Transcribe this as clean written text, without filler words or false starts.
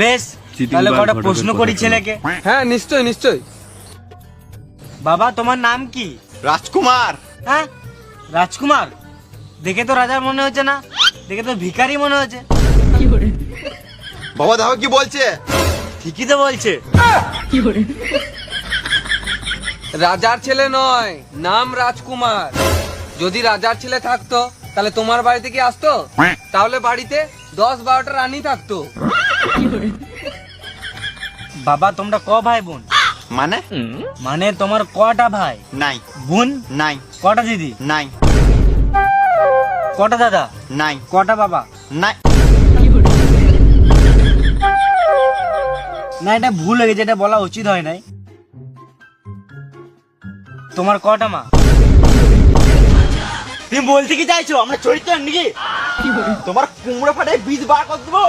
বেশ, তাহলে কটা প্রশ্ন করি ছেলেকে। হ্যাঁ নিশ্চয় নিশ্চয়। বাবা তোমার নাম কি? রাজকুমার। হ্যাঁ রাজকুমার, দেখে তো রাজার মনে হচ্ছে না, দেখে তো ভিখারি মনে হচ্ছে। বাবা দেখো কি বলছে। ঠিকই তো বলছে। রাজার ছেলে নয়, নাম রাজকুমার। যদি রাজার ছেলে থাকতো তাহলে তোমার বাড়িতে কি আসতো? তাহলে বাড়িতে 10-12টা রানী থাকতো। বাবা তোমরা ক ভাই বোন? মানে মানে তোমার কটা ভাই নাই বোন? নাই কটা দিদি? নাই কটা দাদা? নাই কটা বাবা? নাই। না এটা ভুল হয়ে গেছে, এটা বলা উচিত হয় নাই। তোমার কটা মা? তুমি বলতে কি চাইছো আমরা চরিত্র নাকি? তোমার কুমড়ো ফাটে বীজ বার করে দেবো।